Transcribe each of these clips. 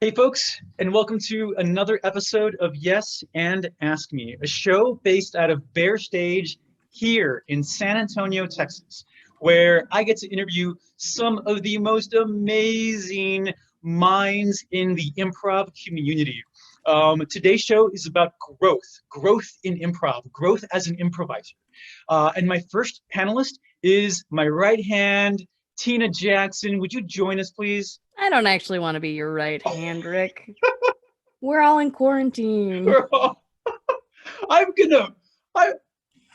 Hey, folks, and welcome to another episode of Yes and Ask Me, a show based out of Bear Stage here in San Antonio, Texas, where I get to interview some of the most amazing minds in the improv community. Today's show is about growth in improv, growth as an improviser. And my first panelist is my right hand, Tina Jackson. Would you join us, please? I don't actually want to be your right hand, Rick. We're all in quarantine.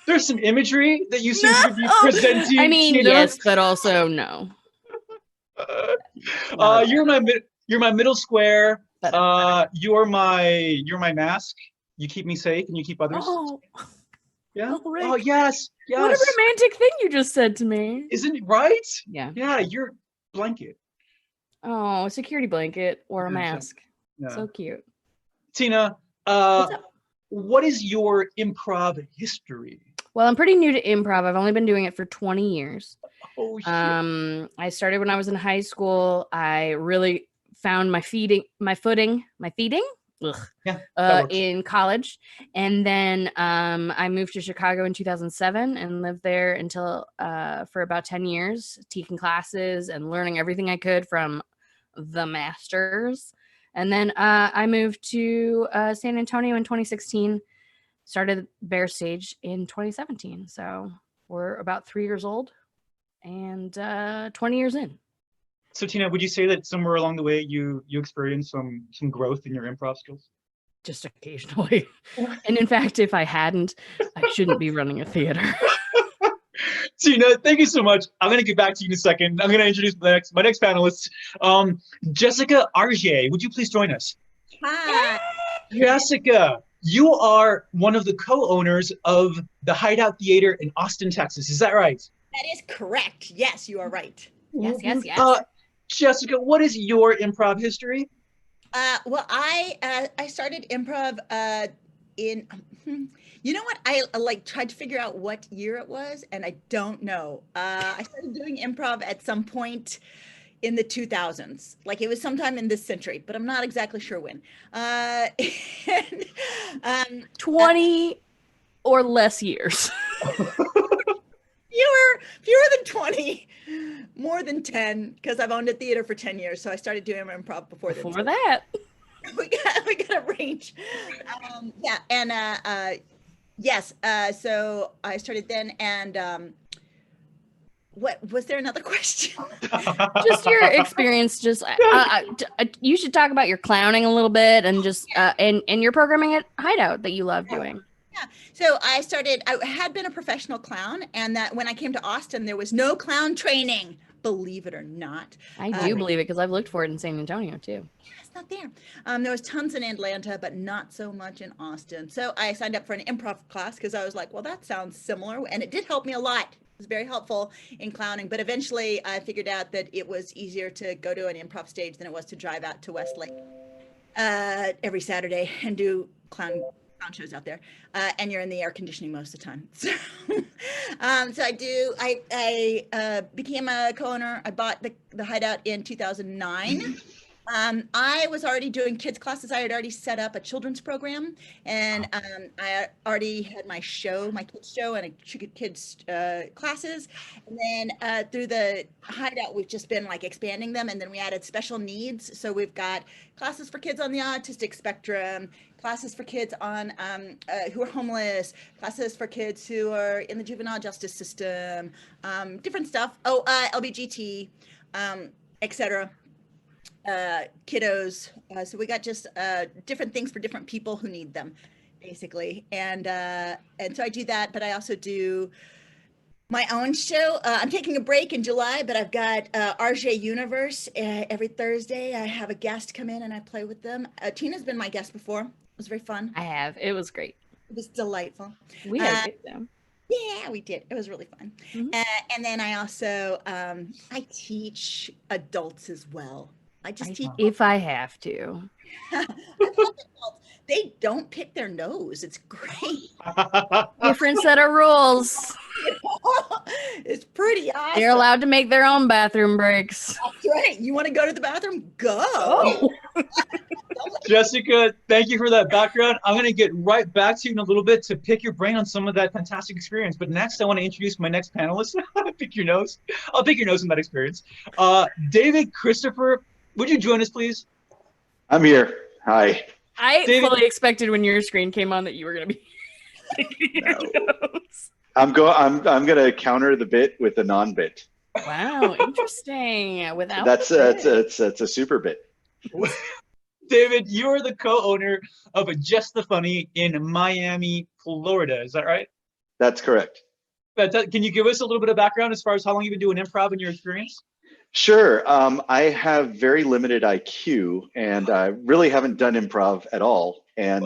There's some imagery that you seem to be presenting. I mean, Tina. yes, but also no. You're my middle square. You're my mask. You keep me safe and you keep others. Oh, yeah. Oh, Rick. Oh, yes. What a romantic thing you just said to me. Isn't it right? Yeah. Yeah, your blanket. Oh, a security blanket or a mask. Yeah. So cute. Tina, what is your improv history? Well, I'm pretty new to improv. I've only been doing it for 20 years. Oh, shit. I started when I was in high school. I really found my footing in college. And then I moved to Chicago in 2007 and lived there until for about 10 years, taking classes and learning everything I could from the masters. And then I moved to San Antonio in 2016, started Bear Stage in 2017. So we're about 3 years old and 20 years in. So Tina, would you say that somewhere along the way you experienced some growth in your improv skills? Just occasionally. And in fact, if I hadn't, I shouldn't be running a theater. Tina, thank you so much. I'm going to get back to you in a second. I'm going to introduce my next panelist, Jessica Arjet. Would you please join us? Hi. Jessica, you are one of the co-owners of the Hideout Theater in Austin, Texas. Is that right? That is correct. Yes, you are right. Yes. Jessica, what is your improv history? Well, I started improv in, you know what? I tried to figure out what year it was, and I don't know. I started doing improv at some point in the 2000s. Like it was sometime in this century, but I'm not exactly sure when. 20 or less years. Fewer than 20, more than 10, because I've owned a theater for 10 years. So I started doing improv before that. Before that. We got a range. Yes. So I started then, and what was there another question? Just your experience. Just you should talk about your clowning a little bit, and just and your programming at Hideout that you love doing. Yeah. So I had been a professional clown, and that when I came to Austin, there was no clown training, believe it or not. I do believe it because I've looked for it in San Antonio too. Yeah, it's not there. There was tons in Atlanta, but not so much in Austin. So I signed up for an improv class because I was like, well, that sounds similar. And it did help me a lot. It was very helpful in clowning. But eventually I figured out that it was easier to go to an improv stage than it was to drive out to Westlake every Saturday and do clown shows out there, and you're in the air conditioning most of the time. So, I became a co-owner. I bought the Hideout in 2009. I was already doing kids classes. I had already set up a children's program, and I already had my kids show and kids classes. And then through the Hideout, we've just been like expanding them. And then we added special needs. So we've got classes for kids on the autistic spectrum, classes for kids on who are homeless, classes for kids who are in the juvenile justice system, different stuff. LBGT, etc. Kiddos. So we got just different things for different people who need them, basically. And so I do that, but I also do my own show. I'm taking a break in July, but I've got Arjet Universe every Thursday. I have a guest come in and I play with them. Tina's been my guest before. It was very fun. I have. It was great. It was delightful. We had a good time. Yeah, we did. It was really fun. Mm-hmm. And then I also I teach adults as well. I just teach. If I have to. I love adults. They don't pick their nose. It's great. Different set of rules. It's pretty awesome. They're allowed to make their own bathroom breaks. That's right. You want to go to the bathroom? Go. Jessica, thank you for that background. I'm going to get right back to you in a little bit to pick your brain on some of that fantastic experience. But next, I want to introduce my next panelist. Pick your nose. I'll pick your nose on that experience. David Christopher, would you join us, please? I'm here. Hi. I David- fully expected when your screen came on that you were going to be picking your nose. I'm gonna counter the bit with a non-bit. Wow, interesting. Without That's the a super bit. David, you are the co-owner of Just the Funny in Miami, Florida. Is that right? That's correct. Can you give us a little bit of background as far as how long you've been doing improv in your experience? Sure. I have very limited IQ, and I really haven't done improv at all. And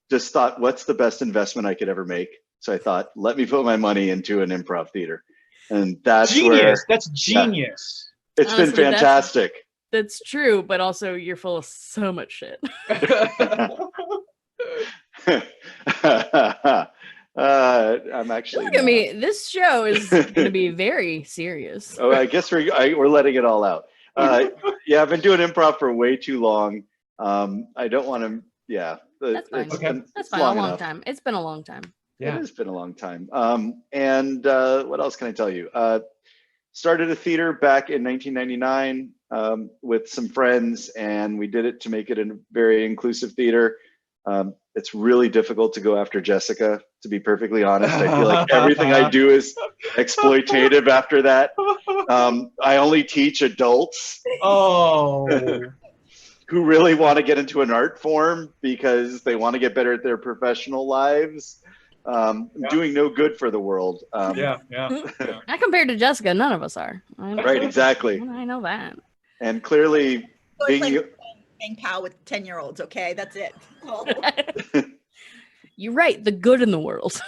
just thought, what's the best investment I could ever make? So I thought, let me put my money into an improv theater, and that's Genius. where That's genius. it's been Honestly, fantastic. That's true, but also you're full of so much shit. I'm actually. Look at me. This show is going to be very serious. Oh, I guess we're letting it all out. Yeah, I've been doing improv for way too long. I don't want to. Yeah, That's fine. Okay. That's it's fine. A long enough. time. It's been a long time. It has been a long time. And what else can I tell you? Started a theater back in 1999 with some friends, and we did it to make it a very inclusive theater. It's really difficult to go after Jessica, to be perfectly honest. I feel like everything I do is exploitative after that. I only teach adults Oh. who really want to get into an art form because they want to get better at their professional lives. Doing no good for the world. Yeah. Not compared to Jessica, none of us are. Right, exactly. I know that. And clearly being Playing pal with 10-year-olds, okay? That's it. You're right. The good in the world.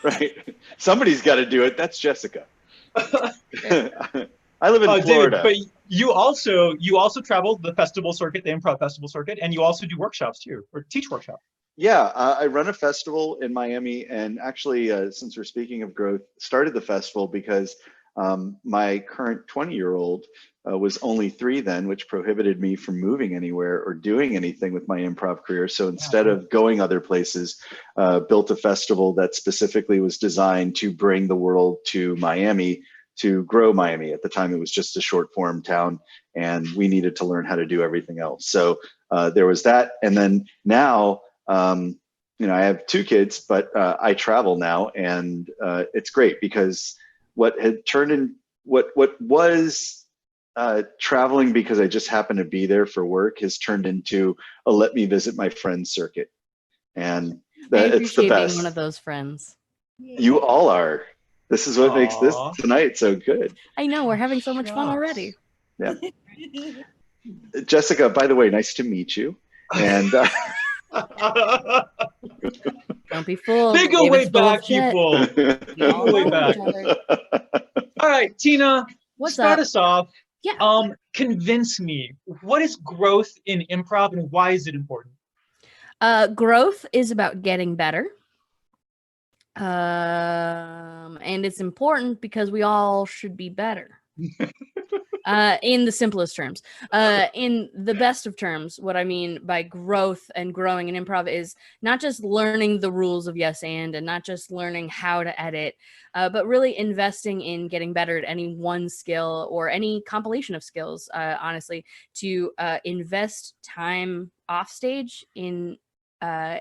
right. Somebody's got to do it. That's Jessica. I live in Florida. David, but you also travel the festival circuit, the improv festival circuit, and you also do workshops too, or teach workshops. Yeah, I run a festival in Miami, and actually, since we're speaking of growth, started the festival because my current 20-year-old was only 3 then, which prohibited me from moving anywhere or doing anything with my improv career. So instead of going other places, built a festival that specifically was designed to bring the world to Miami, to grow Miami. At the time, it was just a short form town, and we needed to learn how to do everything else. So there was that. And then now, I have 2 kids, but I travel now, and it's great because what had turned in what was traveling because I just happened to be there for work has turned into a let me visit my friend's circuit, and it's the best. Being one of those friends. You all are. This is what makes this tonight so good. I know, we're having so much fun already. Yeah. Jessica, by the way, nice to meet you. And don't be fooled. They go way back, people. They go way back. All right, Tina, start us off. Yeah. Convince me, what is growth in improv and why is it important? Growth is about getting better. And it's important because we all should be better. In the simplest terms. In the best of terms, what I mean by growth and growing in improv is not just learning the rules of yes and not just learning how to edit, but really investing in getting better at any one skill or any compilation of skills, honestly, to invest time off stage and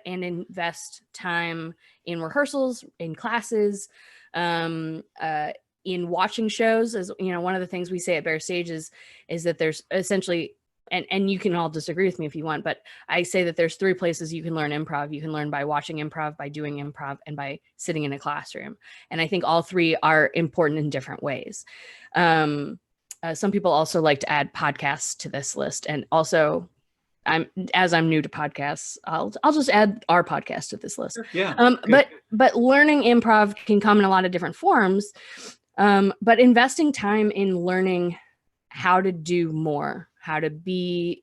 invest time in rehearsals, in classes, in watching shows. As you know, one of the things we say at Bexar Stage is that there's essentially, and you can all disagree with me if you want, but I say that there's 3 places you can learn improv. You can learn by watching improv, by doing improv, and by sitting in a classroom. And I think all 3 are important in different ways. Some people also like to add podcasts to this list, and also I'm new to podcasts, I'll just add our podcast to this list. Yeah. But learning improv can come in a lot of different forms. But investing time in learning how to do more, how to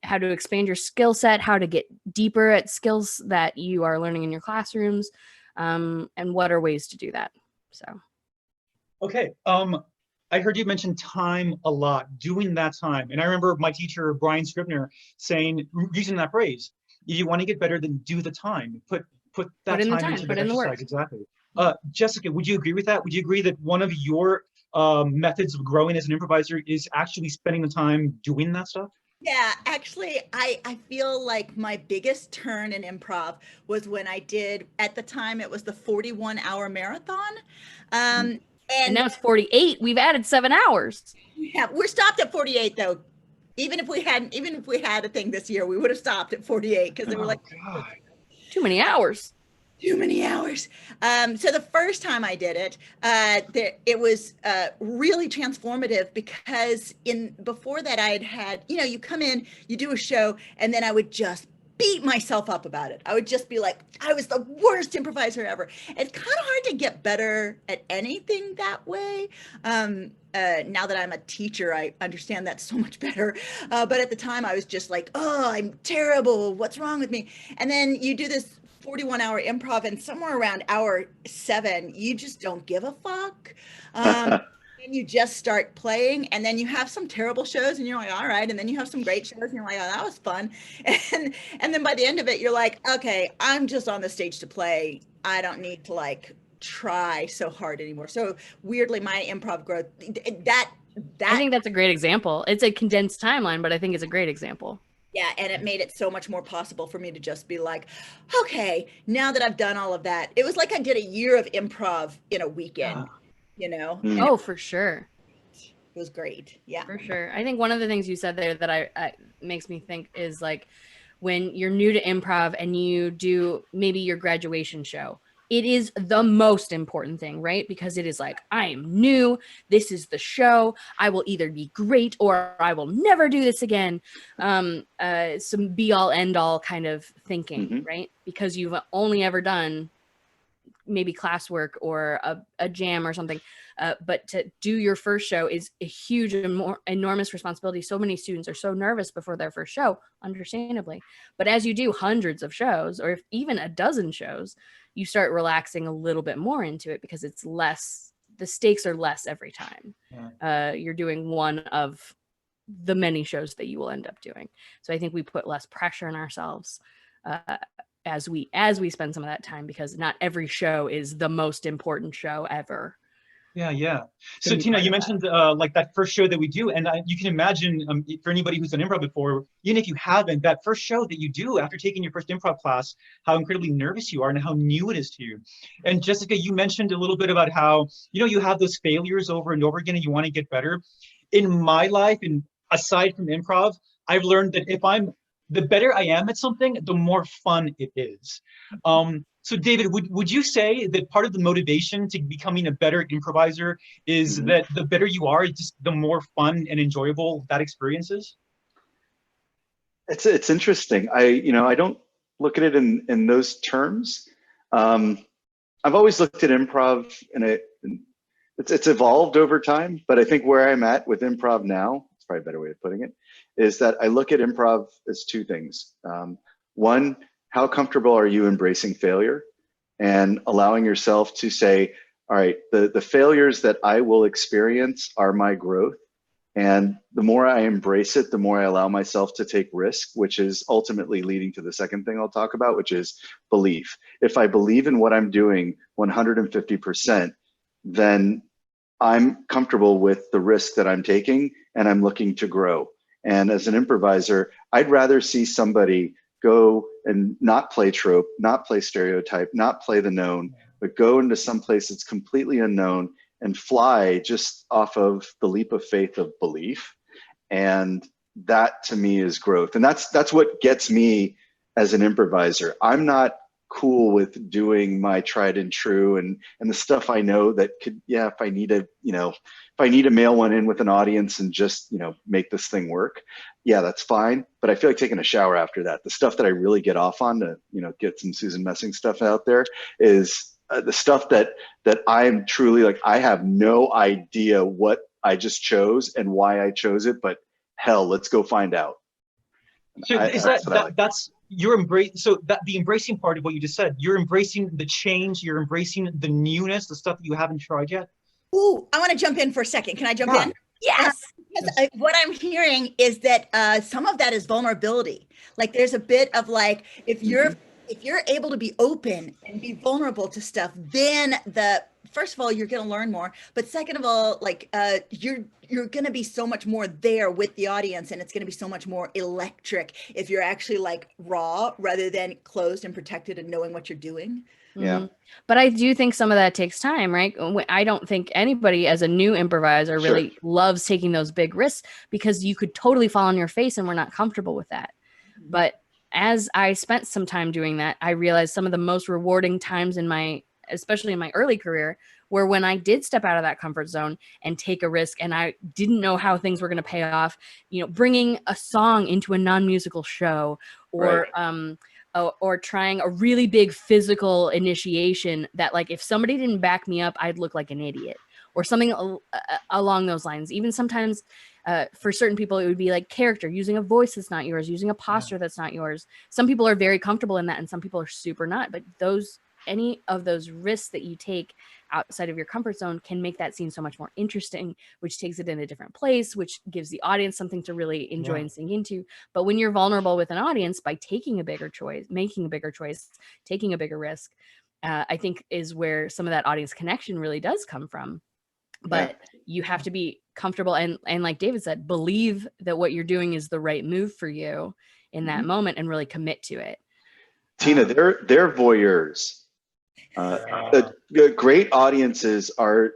expand your skill set, how to get deeper at skills that you are learning in your classrooms, and what are ways to do that. So. Okay. I heard you mention time a lot, doing that time. And I remember my teacher, Brian Scribner, saying, using that phrase, if you want to get better, then do the time. Put that Put in the time time, into put the in the work. exercise. Exactly. Jessica, would you agree with that? Would you agree that one of your methods of growing as an improviser is actually spending the time doing that stuff? Yeah, actually, I feel like my biggest turn in improv was when I did, at the time, it was the 41-hour marathon. And And now it's 48. We've added 7 hours. yeah, we're stopped at 48 though. Even if we had a thing this year, we would have stopped at 48 because they were Oh, like, God. Too many hours. too many hours. So the first time I did it, it was really transformative because before that I had, you come in, you do a show, and then I would just beat myself up about it. I would just be like, I was the worst improviser ever. It's kind of hard to get better at anything that way. Now that I'm a teacher, I understand that so much better. But at the time I was just like, oh, I'm terrible. What's wrong with me? And then you do this 41-hour improv, and somewhere around hour 7, you just don't give a fuck. And you just start playing, and then you have some terrible shows and you're like, all right. And then you have some great shows and you're like, oh, that was fun. And then by the end of it, you're like, okay, I'm just on the stage to play. I don't need to like try so hard anymore. So weirdly, my improv growth, I think that's a great example. It's a condensed timeline, but I think it's a great example. yeah, and it made it so much more possible for me to just be like, okay, now that I've done all of that, it was like I did a year of improv in a weekend, Oh, for sure. It was great. Yeah. For sure. I think one of the things you said there that I makes me think is like when you're new to improv and you do maybe your graduation show, it is the most important thing, right? Because it is like, I am new. This is the show. I will either be great or I will never do this again. Some be all end all kind of thinking, right? Because you've only ever done maybe classwork or a jam or something. But to do your first show is a huge and more enormous responsibility. So many students are so nervous before their first show, understandably. But as you do hundreds of shows, or if even a dozen shows, you start relaxing a little bit more into it because it's less, the stakes are less every time. Yeah. You're doing one of the many shows that you will end up doing. So I think we put less pressure on ourselves as we spend some of that time, because not every show is the most important show ever. Yeah. So Tina, you mentioned like that first show that we do, and you can imagine for anybody who's done improv before, even if you haven't, that first show that you do after taking your first improv class, how incredibly nervous you are and how new it is to you. And Jessica, you mentioned a little bit about how, you have those failures over and over again and you want to get better. In my life, and aside from improv, I've learned that the better I am at something, the more fun it is. So David, would you say that part of the motivation to becoming a better improviser is that the better you are, just the more fun and enjoyable that experience is? It's interesting. I don't look at it in those terms. I've always looked at improv and it's evolved over time, but I think where I'm at with improv now, it's probably a better way of putting it, is that I look at improv as two things. One, how comfortable are you embracing failure and allowing yourself to say, all right, the failures that I will experience are my growth. And the more I embrace it, the more I allow myself to take risk, which is ultimately leading to the second thing I'll talk about, which is belief. If I believe in what I'm doing 150%, then I'm comfortable with the risk that I'm taking and I'm looking to grow. And as an improviser, I'd rather see somebody go and not play trope, not play stereotype, not play the known, but go into some place that's completely unknown and fly just off of the leap of faith of belief. And that to me is growth. And that's what gets me as an improviser. I'm not cool with doing my tried and true and the stuff I know that could, if I need to mail one in with an audience and just, make this thing work, that's fine. But I feel like taking a shower after that. The stuff that I really get off on to, get some Susan Messing stuff out there is the stuff that I'm truly like, I have no idea what I just chose and why I chose it, but hell, let's go find out. So that's your embrace. So that the embracing part of what you just said, you're embracing the change, you're embracing the newness, the stuff that you haven't tried yet. Ooh, I want to jump in for a second. Can I jump in? Yes. Because what I'm hearing is that some of that is vulnerability. Like there's a bit of like, if you're able to be open and be vulnerable to stuff, then first of all, you're going to learn more. But second of all, like you're going to be so much more there with the audience, and it's going to be so much more electric if you're actually like raw rather than closed and protected and knowing what you're doing. Yeah. But I do think some of that takes time, right? I don't think anybody as a new improviser really loves taking those big risks, because you could totally fall on your face and we're not comfortable with that. But as I spent some time doing that, I realized some of the most rewarding times especially in my early career, were when I did step out of that comfort zone and take a risk, and I didn't know how things were going to pay off. Bringing a song into a non-musical show, or or trying a really big physical initiation that, like, if somebody didn't back me up, I'd look like an idiot, or something along those lines. Even sometimes for certain people, it would be like character, using a voice that's not yours, using a posture that's not yours. Some people are very comfortable in that, and some people are super not. But any of those risks that you take outside of your comfort zone can make that scene so much more interesting, which takes it in a different place, which gives the audience something to really enjoy and sink into. But when you're vulnerable with an audience, by taking a bigger choice, making a bigger choice, taking a bigger risk, I think is where some of that audience connection really does come from. But you have to be comfortable and like David said, believe that what you're doing is the right move for you in that moment, and really commit to it. Tina, they're voyeurs. Great audiences are,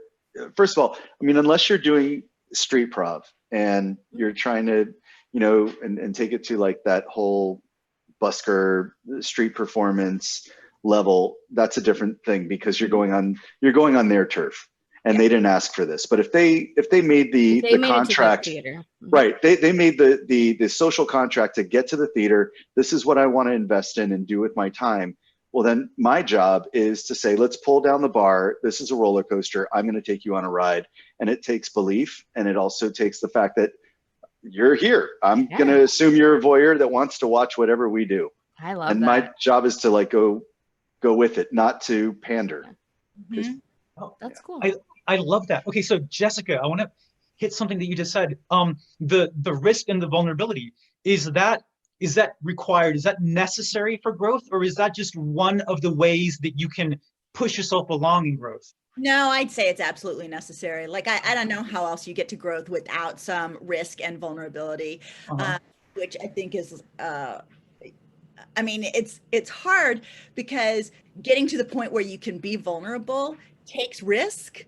first of all, I mean, unless you're doing street prov and you're trying to, and take it to like that whole busker street performance level, that's a different thing, because you're going on their turf, and they didn't ask for this. But if they made the contract, right, they made the social contract to get to the theater, this is what I want to invest in and do with my time. Well, then my job is to say, let's pull down the bar. This is a roller coaster. I'm going to take you on a ride. And it takes belief. And it also takes the fact that you're here. I'm going to assume you're a voyeur that wants to watch whatever we do. I love and that. My job is to like go with it, not to pander. Oh, that's cool. I love that. Okay, so Jessica, I want to hit something that you just said. The risk and the vulnerability, is that required? Is that necessary for growth, or is that just one of the ways that you can push yourself along in growth? No, I'd say it's absolutely necessary. Like, I don't know how else you get to growth without some risk and vulnerability, which I think is, I mean, it's hard, because getting to the point where you can be vulnerable takes risk,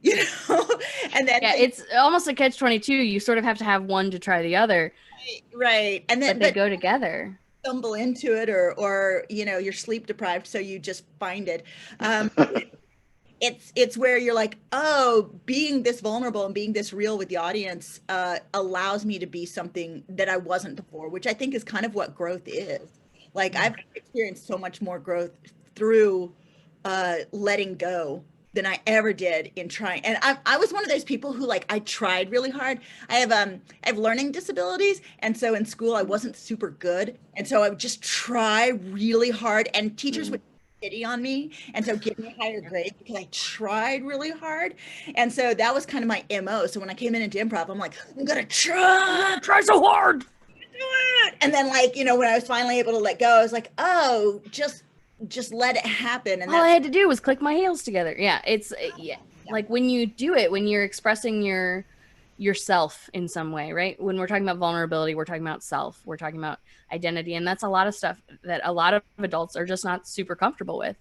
and then it's almost a catch-22. You sort of have to have one to try the other. Right. And then but they go together. Stumble into it, or you're sleep deprived, so you just find it. It's where you're like, oh, being this vulnerable and being this real with the audience allows me to be something that I wasn't before, which I think is kind of what growth is. Like, I've experienced so much more growth through letting go than I ever did in trying. And I was one of those people who, like, I tried really hard. I have learning disabilities. And so in school, I wasn't super good. And so I would just try really hard, and teachers would pity on me. And so give me a higher grade because I tried really hard. And so that was kind of my MO. So when I came into improv, I'm like, I'm going to try so hard. And then, like, when I was finally able to let go, I was like, oh, just let it happen. And all I had to do was click my heels together. Like, when you do it, when you're expressing yourself in some way, right? When we're talking about vulnerability, we're talking about self, we're talking about identity, and that's a lot of stuff that a lot of adults are just not super comfortable with,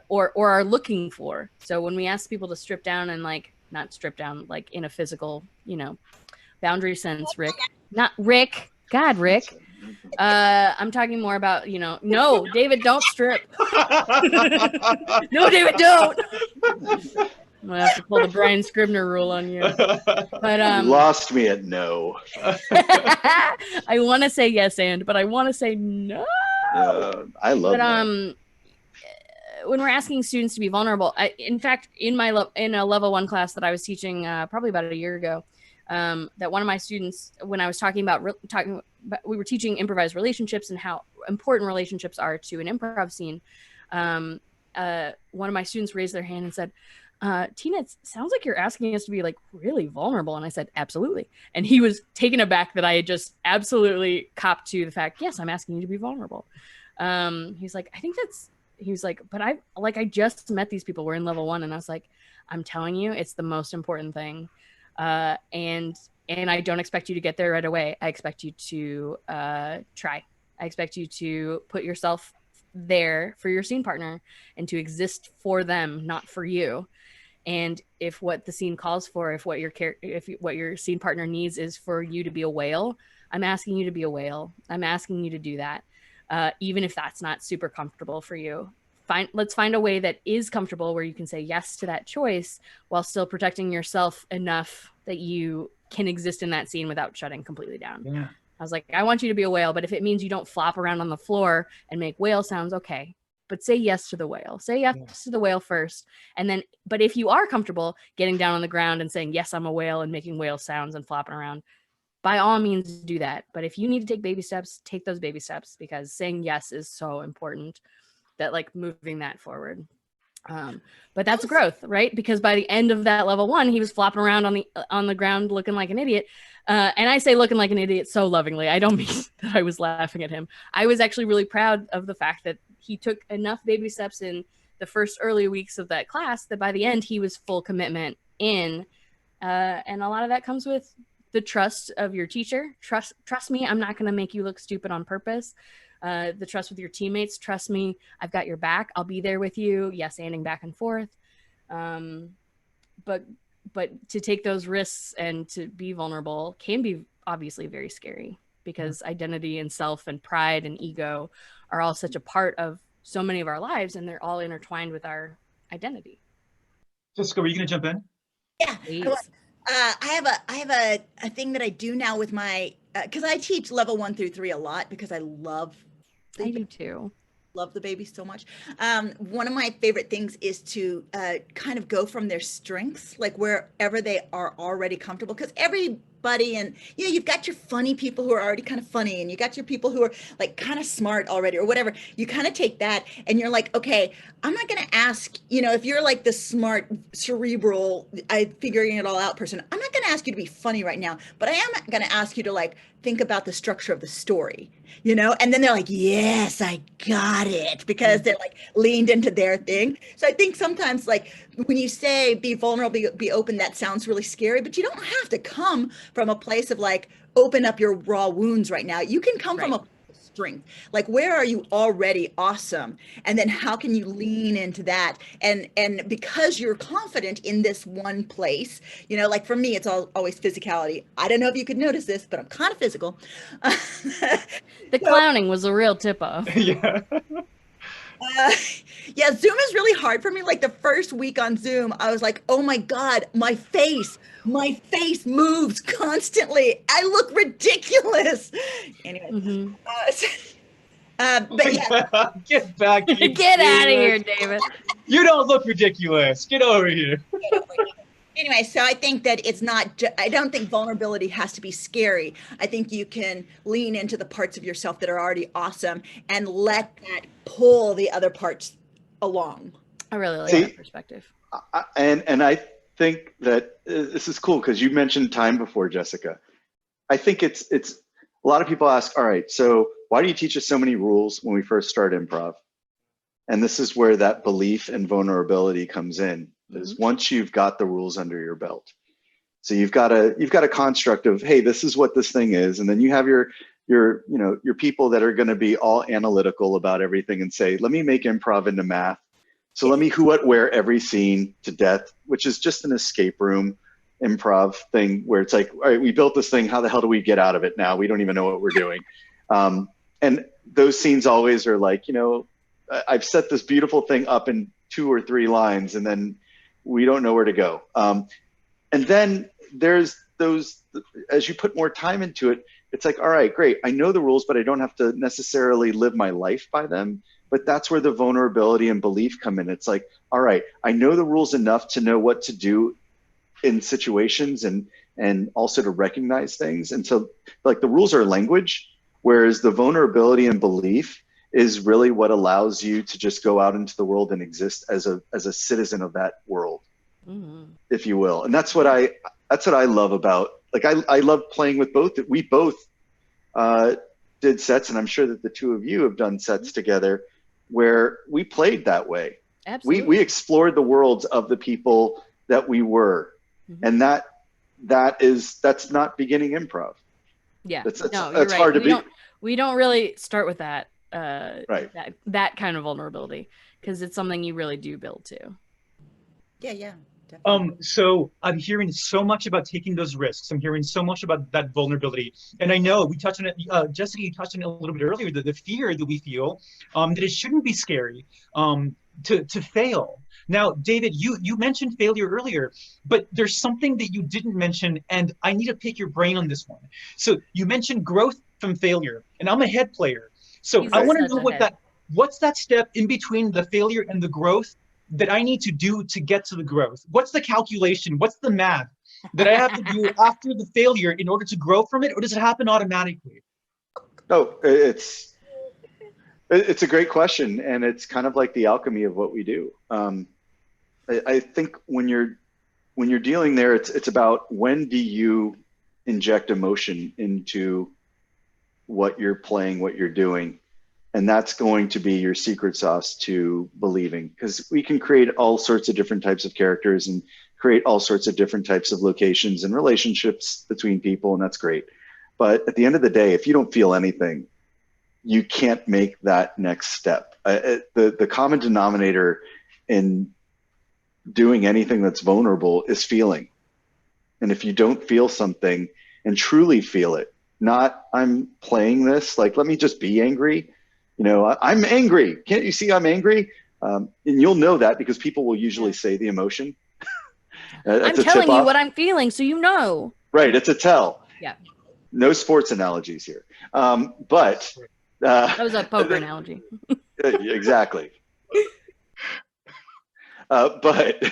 or are looking for. So when we ask people to strip down, and like, not strip down like in a physical, boundary sense, not Rick. God, Rick. I'm talking more about, no, David, don't strip. No, David, don't. I'm gonna have to pull the Brian Scribner rule on you. But you lost me at no. I want to say yes, but I want to say no. I love that. When we're asking students to be vulnerable, in fact, in a level 1 class that I was teaching probably about a year ago, that one of my students, when I was talking about, we were teaching improvised relationships and how important relationships are to an improv scene. One of my students raised their hand and said, Tina, it sounds like you're asking us to be like really vulnerable. And I said, absolutely. And he was taken aback that I had just absolutely copped to the fact, yes, I'm asking you to be vulnerable. He's like, he was like, but I just met these people. We're in level 1. And I was like, I'm telling you, it's the most important thing. And I don't expect you to get there right away. I expect you to try. I expect you to put yourself there for your scene partner and to exist for them, not for you. And if what the scene calls for, if what your scene partner needs is for you to be a whale, I'm asking you to be a whale. I'm asking you to do that, even if that's not super comfortable for you. Let's find a way that is comfortable where you can say yes to that choice while still protecting yourself enough that you can exist in that scene without shutting completely down. Yeah. I was like, I want you to be a whale, but if it means you don't flop around on the floor and make whale sounds, okay. But say yes to the whale. Say yes to the whale first. And then, but if you are comfortable getting down on the ground and saying, yes, I'm a whale, and making whale sounds and flopping around, by all means do that. But if you need to take baby steps, take those baby steps, because saying yes is so important, that like moving that forward. But that's growth, right? Because by the end of that level 1, he was flopping around on the ground looking like an idiot. And I say looking like an idiot so lovingly. I don't mean that I was laughing at him. I was actually really proud of the fact that he took enough baby steps in the first early weeks of that class that by the end he was full commitment in. And a lot of that comes with the trust of your teacher. Trust me, I'm not going to make you look stupid on purpose. The trust with your teammates. Trust me, I've got your back. I'll be there with you. Yes, anding back and forth. But to take those risks and to be vulnerable can be obviously very scary, because identity and self and pride and ego are all such a part of so many of our lives, and they're all intertwined with our identity. Jessica, were you going to jump in? Yeah. I have a thing that I do now with my, because I teach level 1 through 3 a lot because I love I do too. Love the babies so much. One of my favorite things is to kind of go from their strengths, like wherever they are already comfortable, because everybody, and you've got your funny people who are already kind of funny, and you got your people who are like kind of smart already or whatever. You kind of take that and you're like, okay, I'm not going to ask, if you're like the smart, cerebral, figuring it all out person, I'm not going to ask you to be funny right now, but I am going to ask you to like think about the structure of the story, and then they're like, yes, I got it, because they're like leaned into their thing. So I think sometimes like when you say be vulnerable, be open, that sounds really scary, but you don't have to come from a place of like open up your raw wounds right now. You can come from a strength, like where are you already awesome, and then how can you lean into that, and because you're confident in this one place, like for me it's always physicality. I don't know if you could notice this, but I'm kind of physical. The clowning was a real tip-off. Yeah. Yeah, Zoom is really hard for me. Like the first week on Zoom, I was like, oh my God, my face moves constantly. I look ridiculous. Anyway, but yeah. Get back. Get out of here, David. You don't look ridiculous. Get over here. Anyway, so I think that it's not, I don't think vulnerability has to be scary. I think you can lean into the parts of yourself that are already awesome and let that pull the other parts along. I really like that perspective. And I think that this is cool because you mentioned time before, Jessica. I think it's a lot of people ask, all right, so why do you teach us so many rules when we first start improv? And this is where that belief and vulnerability comes in. Is once you've got the rules under your belt. So you've got a construct of, hey, this is what this thing is. And then you have your people that are going to be all analytical about everything and say, let me make improv into math. So let me who, what, where every scene to death, which is just an escape room improv thing where it's like, all right, we built this thing. How the hell do we get out of it now? We don't even know what we're doing. And those scenes always are like, I've set this beautiful thing up in 2 or 3 lines, and then we don't know where to go. And then there's those, as you put more time into it, it's like, all right, great. I know the rules, but I don't have to necessarily live my life by them. But that's where the vulnerability and belief come in. It's like, all right, I know the rules enough to know what to do in situations and also to recognize things. And so like the rules are language, whereas the vulnerability and belief is really what allows you to just go out into the world and exist as a citizen of that world. if you will. And that's what I love about, like, I love playing with both. We both did sets, and I'm sure that the two of you have done sets together where we played that way. Absolutely. We explored the worlds of the people that we were. And that's not beginning improv. Yeah. That's no, you're right. hard to be. We don't really start with that, Right. that kind of vulnerability, because it's something you really do build to. Yeah. Definitely. So I'm hearing so much about taking those risks. I'm hearing so much about that vulnerability. And I know we touched on it, Jessica, you touched on it a little bit earlier, the fear that we feel, that it shouldn't be scary to fail. Now, David, you mentioned failure earlier, but there's something that you didn't mention, and I need to pick your brain on this one. So you mentioned growth from failure, and I'm a head player. So I want to know what's that step in between the failure and the growth that I need to do to get to the growth? What's the calculation? What's the math that I have to do after the failure in order to grow from it, or does it happen automatically? Oh, it's a great question, and it's kind of like the alchemy of what we do. I think when you're dealing there, it's about when do you inject emotion into what you're playing, what you're doing. And that's going to be your secret sauce to believing, because we can create all sorts of different types of characters and create all sorts of different types of locations and relationships between people, and that's great. But at the end of the day, if you don't feel anything, you can't make that next step. The common denominator in doing anything that's vulnerable is feeling. And if you don't feel something and truly feel it, not I'm playing this, like, let me just be angry. You know, I'm angry. Can't you see I'm angry? And you'll know that because people will usually say the emotion. I'm telling you what I'm feeling, so you know. Right, it's a tell. Yeah. No sports analogies here. But that was a poker analogy. Exactly. But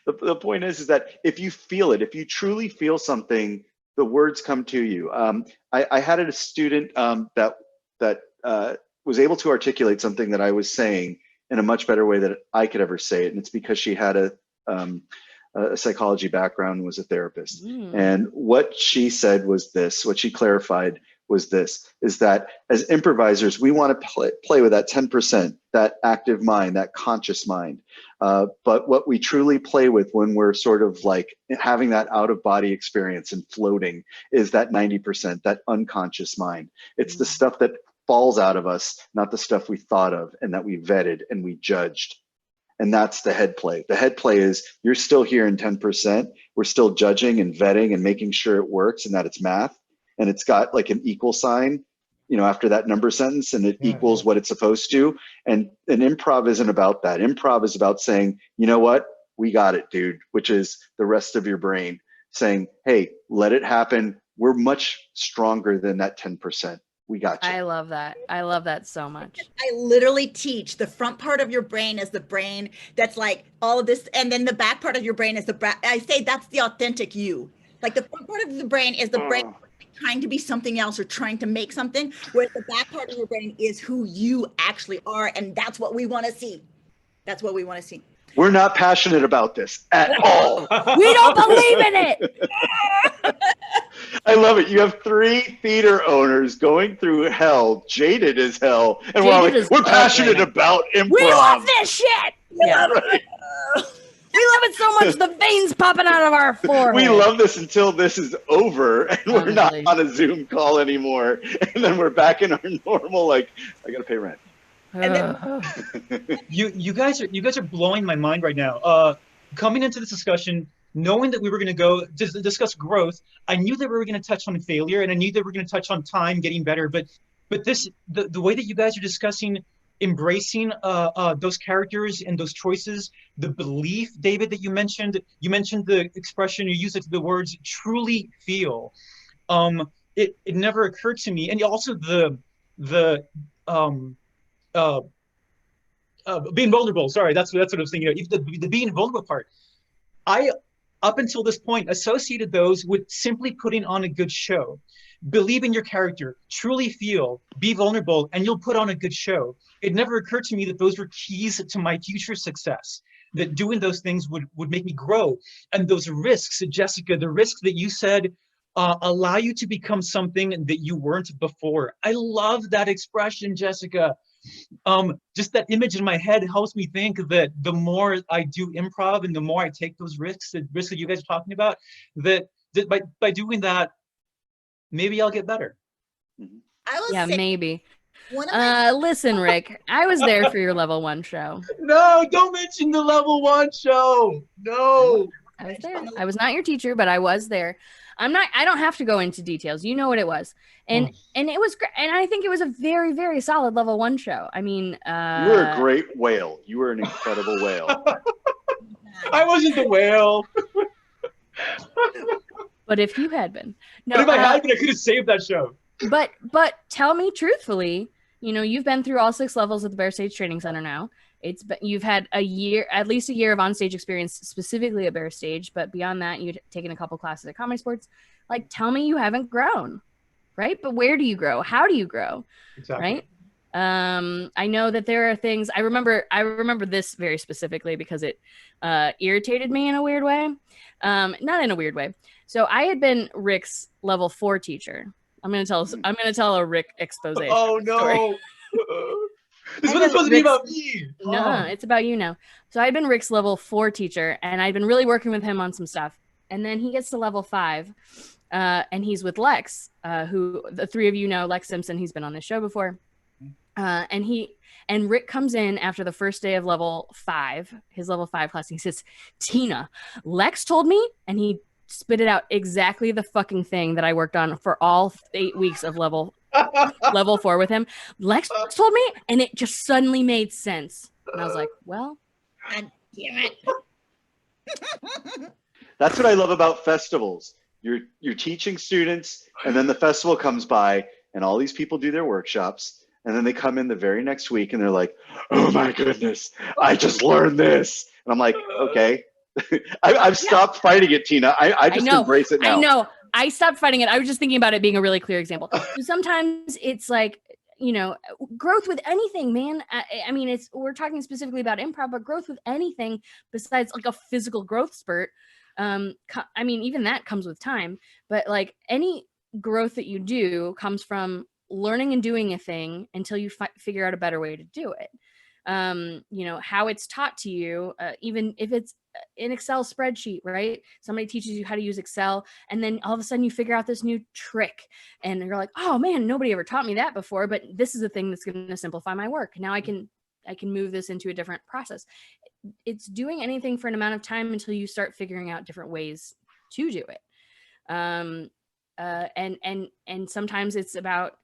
the point is that if you feel it, if you truly feel something, the words come to you. I had a student that was able to articulate something that I was saying in a much better way that I could ever say it. And it's because she had a psychology background, was a therapist. And what she said was this, what she clarified was this, is that as improvisers, we want to play with that 10%, that active mind, that conscious mind. But what we truly play with when we're sort of like having that out of body experience and floating is that 90%, that unconscious mind. It's the stuff that falls out of us, not the stuff we thought of and that we vetted and we judged. And that's the head play. The head play is you're still here in 10%. We're still judging and vetting and making sure it works and that it's math. And it's got like an equal sign, you know, after that number sentence, and it equals what it's supposed to. And improv isn't about that. Improv is about saying, you know what, we got it, dude, which is the rest of your brain saying, hey, let it happen. We're much stronger than that 10%. We got you. I love that. I love that so much. I literally teach the front part of your brain is the brain that's like all of this. And then the back part of your brain is I say that's the authentic you. Like the front part of the brain is the brain trying to be something else or trying to make something, whereas the back part of your brain is who you actually are. And that's what we want to see. That's what we want to see. We're not passionate about this at all. We don't believe in it. I love it. You have 3 theater owners going through hell, jaded as hell, and we're passionate about improv. We love this shit. Yeah. Right. We love it so much, the veins popping out of our forehead. We love this until this is over, and we're not on a Zoom call anymore, and then we're back in our normal, like, I gotta pay rent. And then you guys are blowing my mind right now. Coming into this discussion, knowing that we were going to go discuss growth, I knew that we were going to touch on failure, and I knew that we were going to touch on time getting better. But the way that you guys are discussing embracing those characters and those choices, the belief, David, that you mentioned the expression, you used it, the words truly feel. It never occurred to me, and also the being vulnerable. Sorry, that's what I was thinking of. The being vulnerable part. I, up until this point, associated those with simply putting on a good show. Believe in your character, truly feel, be vulnerable, and you'll put on a good show. It never occurred to me that those were keys to my future success. that doing those things would make me grow. And those risks, Jessica, the risks that you said allow you to become something that you weren't before. I love that expression, Jessica. Just that image in my head helps me think that the more I do improv and the more I take those risks, the risks that you guys are talking about, that by doing that, maybe I'll get better. I will Yeah, say maybe. one of my Listen, Rick, I was there for your level 1 show. No, don't mention the level 1 show. No. I was there. I was not your teacher, but I was there. I don't have to go into details. You know what it was. And it was great. And I think it was a very, very solid level 1 show. I mean, You were a great whale. You were an incredible whale. I wasn't the whale. but if you had been. No, But if I had been, I could have saved that show. But tell me truthfully, you've been through all 6 levels at the Bexar Stage Training Center now. You've had at least a year of onstage experience specifically at Bexar Stage, but beyond that, you've taken a couple classes at Comedy Sports. Like, tell me you haven't grown, right? But where do you grow? How do you grow? Exactly. Right? I know that there are things. I remember this very specifically because it irritated me in a weird way. Not in a weird way. So I had been Rick's level 4 teacher. I'm gonna tell a Rick expose. Oh no! Story. This wasn't supposed to be about me. No, it's about you now. So I'd been Rick's level 4 teacher, and I'd been really working with him on some stuff. And then he gets to level 5, and he's with Lex, who the 3 of you know, Lex Simpson. He's been on this show before. And Rick comes in after the first day of level 5, his level 5 class. And he says, "Tina, Lex told me," and he spit it out exactly the fucking thing that I worked on for all 8 weeks of level 4 with him. Lex told me, and it just suddenly made sense. And I was like, well, God damn it. That's what I love about festivals. You're teaching students, and then the festival comes by, and all these people do their workshops, and then they come in the very next week, and they're like, "Oh my goodness, I just learned this." And I'm like, okay. I've stopped fighting it, Tina. I just embrace it now. I know. I stopped fighting it. I was just thinking about it being a really clear example. So sometimes it's like, growth with anything, man. I mean, we're talking specifically about improv, but growth with anything besides like a physical growth spurt. I mean, even that comes with time, but like any growth that you do comes from learning and doing a thing until you figure out a better way to do it. How it's taught to you, even if it's an Excel spreadsheet, right? Somebody teaches you how to use Excel, and then all of a sudden you figure out this new trick, and you're like, "Oh man, nobody ever taught me that before, but this is the thing that's going to simplify my work. Now I can move this into a different process." It's doing anything for an amount of time until you start figuring out different ways to do it. And sometimes it's about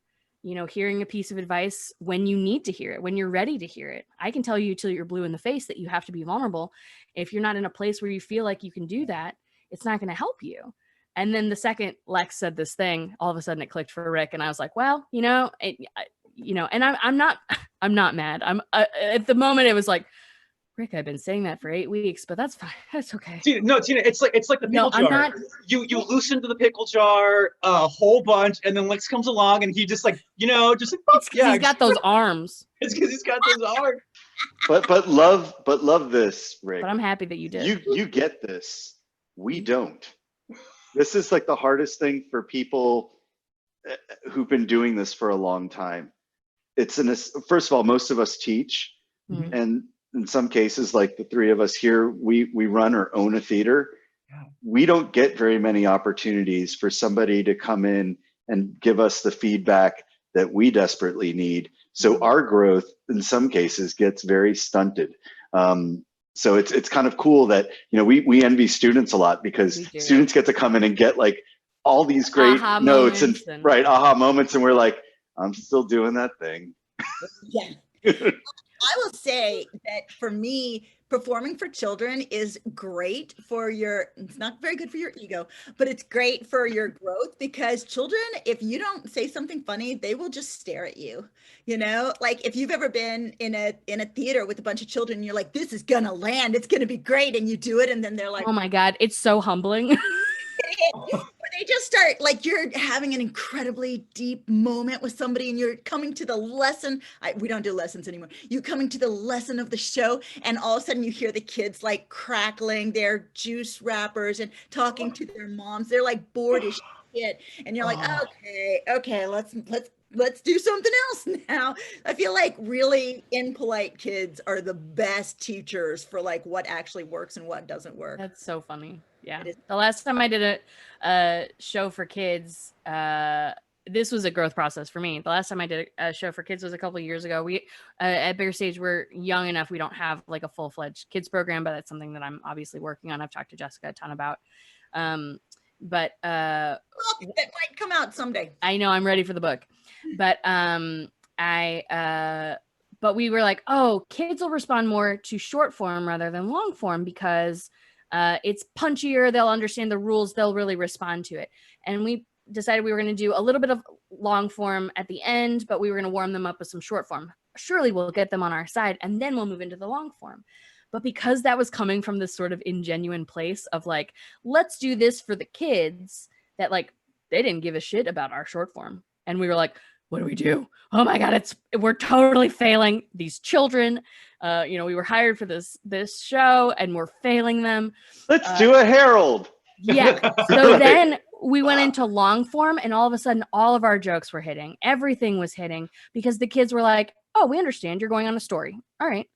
hearing a piece of advice when you need to hear it, when you're ready to hear it. I can tell you till you're blue in the face that you have to be vulnerable. If you're not in a place where you feel like you can do that, it's not going to help you. And then the second Lex said this thing, all of a sudden it clicked for Rick, and I was like, well, and I'm not mad. At the moment it was like, Rick, I've been saying that for 8 weeks, but that's fine. That's okay. Tina, it's like the pickle jar. I'm not. You loosened the pickle jar a whole bunch, and then Lex comes along, and he just he's got those arms. It's because he's got those arms. But love this, Rick. But I'm happy that you did. You get this. We don't. This is like the hardest thing for people who've been doing this for a long time. First of all, most of us teach, and in some cases, like the 3 of us here, we run or own a theater. Yeah. We don't get very many opportunities for somebody to come in and give us the feedback that we desperately need. So our growth in some cases gets very stunted. So it's kind of cool that, we envy students a lot because students get to come in and get like all these great notes and aha moments. And we're like, I'm still doing that thing. Yeah. I will say that for me, performing for children is great it's not very good for your ego, but it's great for your growth, because children, if you don't say something funny, they will just stare at you. Like if you've ever been in a theater with a bunch of children, and you're like, this is going to land, it's going to be great. And you do it. And then they're like, oh my God, it's so humbling. they just start like you're having an incredibly deep moment with somebody and you're coming to the lesson. We don't do lessons anymore. You're coming to the lesson of the show and all of a sudden you hear the kids like crackling their juice wrappers and talking to their moms. They're like bored as shit. And you're like, okay, let's do something else now. I feel like really impolite kids are the best teachers for like what actually works and what doesn't work. That's so funny. Yeah. The last time I did a show for kids, this was a growth process for me. The last time I did a show for kids was a couple of years ago. We at Bexar Stage, we're young enough. We don't have like a full-fledged kids program, but that's something that I'm obviously working on. I've talked to Jessica a ton about. But it might come out someday. I know, I'm ready for the book. But but we were like, oh, kids will respond more to short form rather than long form because it's punchier, they'll understand the rules, they'll really respond to it. And we decided we were going to do a little bit of long form at the end, but we were going to warm them up with some short form. Surely we'll get them on our side and then we'll move into the long form. But because that was coming from this sort of ingenuine place of like, let's do this for the kids, that like they didn't give a shit about our short form. And we were like, what do we do? Oh my God, we're totally failing these children. We were hired for this show and we're failing them. Let's do a Herald. Yeah. So then we went into long form and all of a sudden all of our jokes were hitting. Everything was hitting because the kids were like, oh, we understand you're going on a story. All right.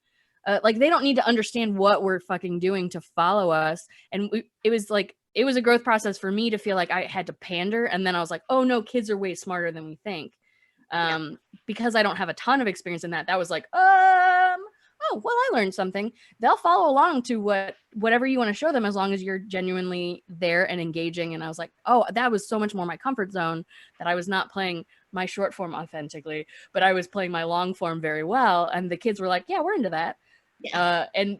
Like they don't need to understand what we're fucking doing to follow us. And it was a growth process for me to feel like I had to pander. And then I was like, oh no, kids are way smarter than we think. Because I don't have a ton of experience in that was like, oh, well, I learned something. They'll follow along to whatever you want to show them as long as you're genuinely there and engaging. And I was like, oh, that was so much more my comfort zone that I was not playing my short form authentically, but I was playing my long form very well. And the kids were like, yeah, we're into that. Yeah. And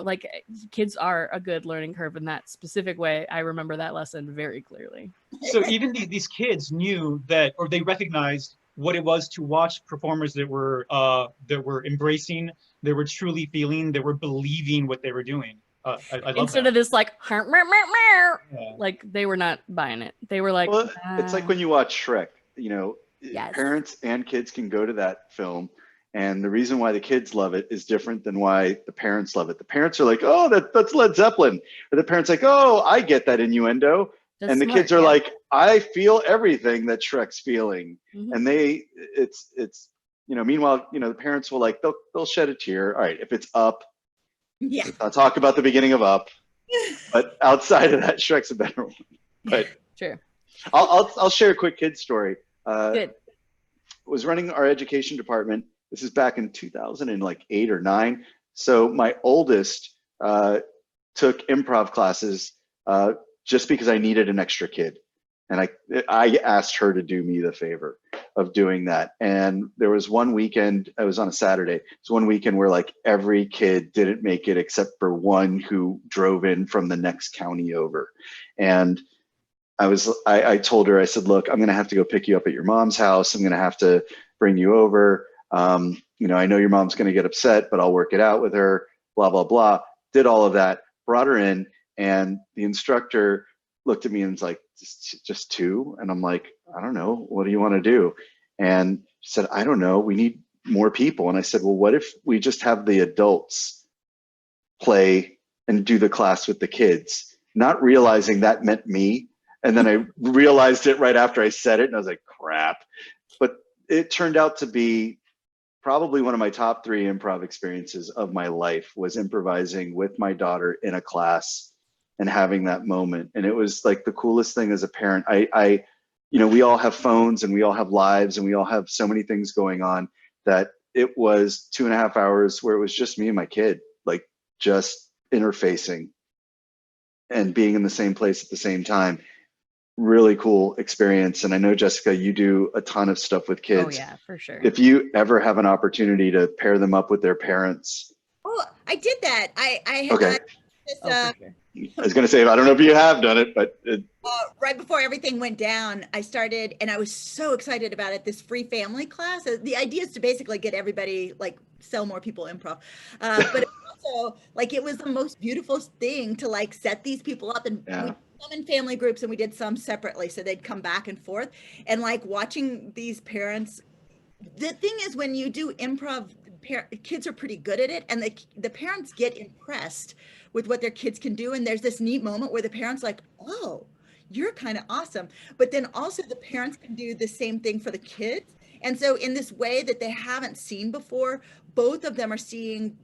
like kids are a good learning curve in that specific way. I remember that lesson very clearly. So even these kids knew that, or they recognized what it was to watch performers that were embracing, they were truly feeling, they were believing what they were doing. I love Instead that. of this like, like they were not buying it. They were like, well, it's like when you watch Shrek, yes. Parents and kids can go to that film. And the reason why the kids love it is different than why the parents love it. The parents are like, oh, that's Led Zeppelin. Or the parents like, oh, I get that innuendo. That's and the smart, kids are like, I feel everything that Shrek's feeling. Mm-hmm. And it's meanwhile, the parents will like, they'll shed a tear. All right, if it's Up, yeah, I'll talk about the beginning of Up. But outside of that, Shrek's a better one. But sure. I'll share a quick kid story. Good. Was running our education department. This is back in 2008 or 9. So my oldest took improv classes just because I needed an extra kid. And I asked her to do me the favor of doing that. And there was one weekend, it was on a Saturday. It's one weekend where like every kid didn't make it except for one who drove in from the next county over. And I told her, I said, look, I'm going to have to go pick you up at your mom's house. I'm going to have to bring you over. I know your mom's going to get upset, but I'll work it out with her, blah, blah, blah. Did all of that, brought her in, and the instructor looked at me and was like, just 2? And I'm like, I don't know. What do you want to do? And she said, I don't know. We need more people. And I said, well, what if we just have the adults play and do the class with the kids? Not realizing that meant me. And then I realized it right after I said it, and I was like, crap. But it turned out to be probably one of my top 3 improv experiences of my life, was improvising with my daughter in a class and having that moment. And it was like the coolest thing as a parent. We all have phones and we all have lives and we all have so many things going on, that it was 2.5 hours where it was just me and my kid, like just interfacing and being in the same place at the same time. Really cool experience. And I know, Jessica, you do a ton of stuff with kids. Oh yeah, for sure. If you ever have an opportunity to pair them up with their parents. Oh, I did that. I had okay. This, for sure. I was going to say, I don't know if you have done it, but right before everything went down, I started, and I was so excited about it, this free family class. The idea is to basically get everybody, like, sell more people improv. But it also, like, it was the most beautiful thing to, like, set these people up. And we some in family groups and we did some separately. So they'd come back and forth. And like watching these parents, the thing is when you do improv, kids are pretty good at it. And the parents get impressed with what their kids can do. And there's this neat moment where the parents like, oh, you're kind of awesome. But then also the parents can do the same thing for the kids. And so in this way that they haven't seen before, both of them are seeing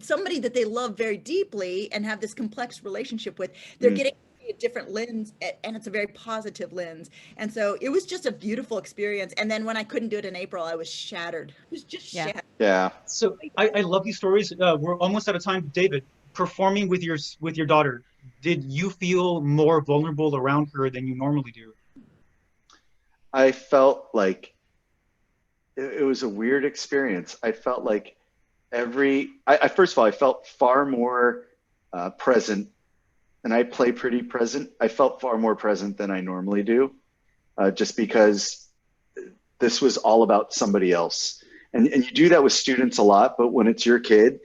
somebody that they love very deeply and have this complex relationship with. They're getting a different lens, and it's a very positive lens. And so it was just a beautiful experience. And then when I couldn't do it in April, I was shattered. It was just shattered. Yeah. So I love these stories. We're almost out of time. David, performing with your daughter, did you feel more vulnerable around her than you normally do? I felt like it was a weird experience. I felt like first of all, I felt far more present, and I play pretty present. I felt far more present than I normally do, just because this was all about somebody else. And you do that with students a lot, but when it's your kid,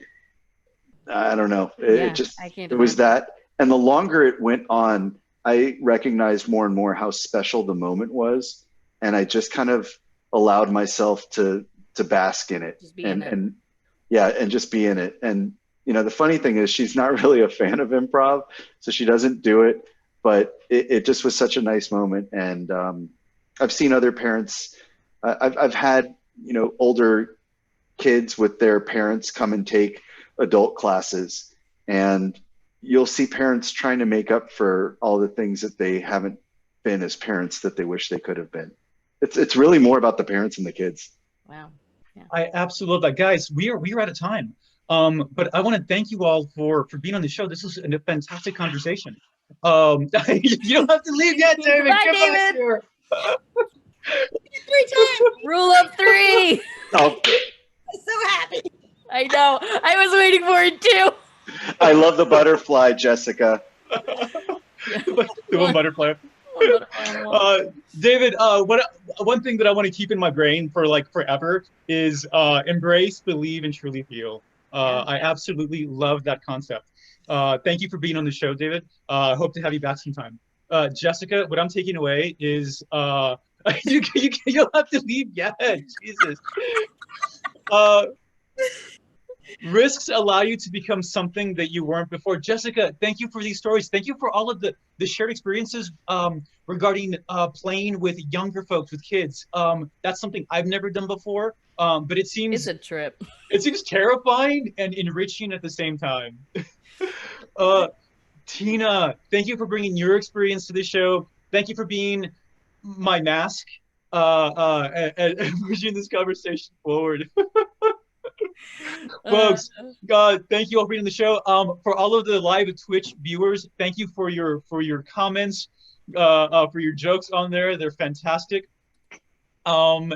I don't know. It was that. And the longer it went on, I recognized more and more how special the moment was. And I just kind of allowed myself to bask in it and just be in it. And, you know, the funny thing is she's not really a fan of improv, so she doesn't do it, but it just was such a nice moment. And I've seen other parents, I've had, you know, older kids with their parents come and take adult classes, and you'll see parents trying to make up for all the things that they haven't been as parents that they wish they could have been. It's really more about the parents and the kids. Wow. Yeah. I absolutely love that. Guys, we are out of time. But I want to thank you all for being on the show. This was a fantastic conversation. You don't have to leave yet, David. Bye, Come back David. here. 3 times. Rule of 3. Oh, I'm so happy. I know. I was waiting for it too. I love the butterfly, Jessica. The one butterfly. David, one thing that I want to keep in my brain for like forever is embrace, believe, and truly feel. I absolutely love that concept. Thank you for being on the show, David. Hope to have you back sometime. Jessica, what I'm taking away is you'll have to leave yet. Jesus. Risks allow you to become something that you weren't before. Jessica, thank you for these stories. Thank you for all of the shared experiences regarding playing with younger folks, with kids. That's something I've never done before, but it seems It's a trip. It seems terrifying and enriching at the same time. Tina, thank you for bringing your experience to the show. Thank you for being my mask and pushing this conversation forward. Folks, thank you all for being on the show. For all of the live Twitch viewers, thank you for your comments, for your jokes on there. They're fantastic. And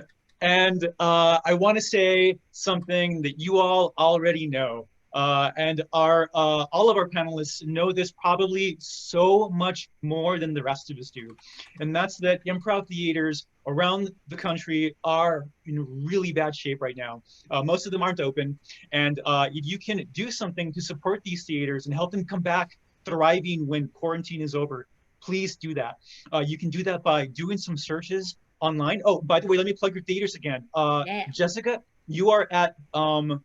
I want to say something that you all already know, and all of our panelists know this probably so much more than the rest of us do, and that's that improv theaters around the country are in really bad shape right now. Most of them aren't open, and if you can do something to support these theaters and help them come back thriving when quarantine is over, please do that. You can do that by doing some searches online. Oh, by the way, let me plug your theaters again. Jessica, you are at the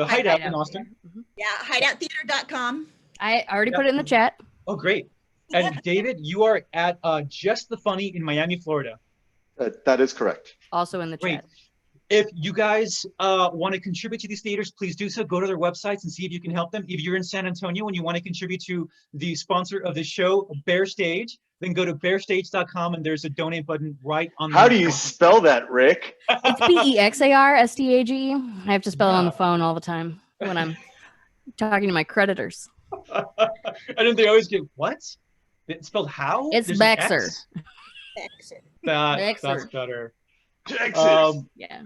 Hideout in Austin. Yeah, hideouttheater.com. I already put it in the chat. Oh, great. And David, you are at Just the Funny in Miami, Florida. That is correct. Also in the chat. If you guys want to contribute to these theaters, please do so. Go to their websites and see if you can help them. If you're in San Antonio and you want to contribute to the sponsor of the show, Bear Stage, then go to bearstage.com and there's a donate button right on. How do you spell that, Rick? It's BEXARSTAGE. I have to spell it on the phone all the time when I'm talking to my creditors. And then they always get, what? It's spelled how? It's There's Bexar. That's better. Texas. Yeah.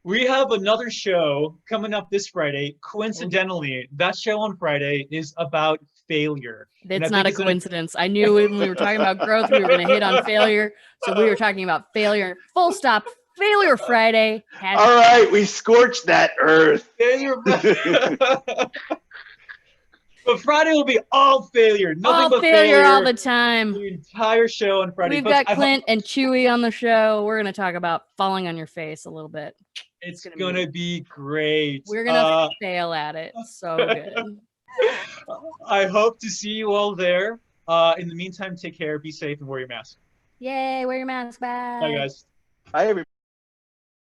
We have another show coming up this Friday. Coincidentally, that show on Friday is about failure. It's not a coincidence. I knew when we were talking about growth, we were going to hit on failure. So we were talking about failure. Full stop. Failure Friday. All right, we scorched that earth. Failure. But Friday will be all failure. Nothing All but failure all the time. the entire show on Friday. We've Folks, got Clint and Chewy on the show. We're going to talk about falling on your face a little bit. It's gonna be great. We're going to fail at it. So good. I hope to see you all there. In the meantime, take care, be safe, and wear your mask. Yay, wear your mask. Bye. Bye, guys. Hi, everybody.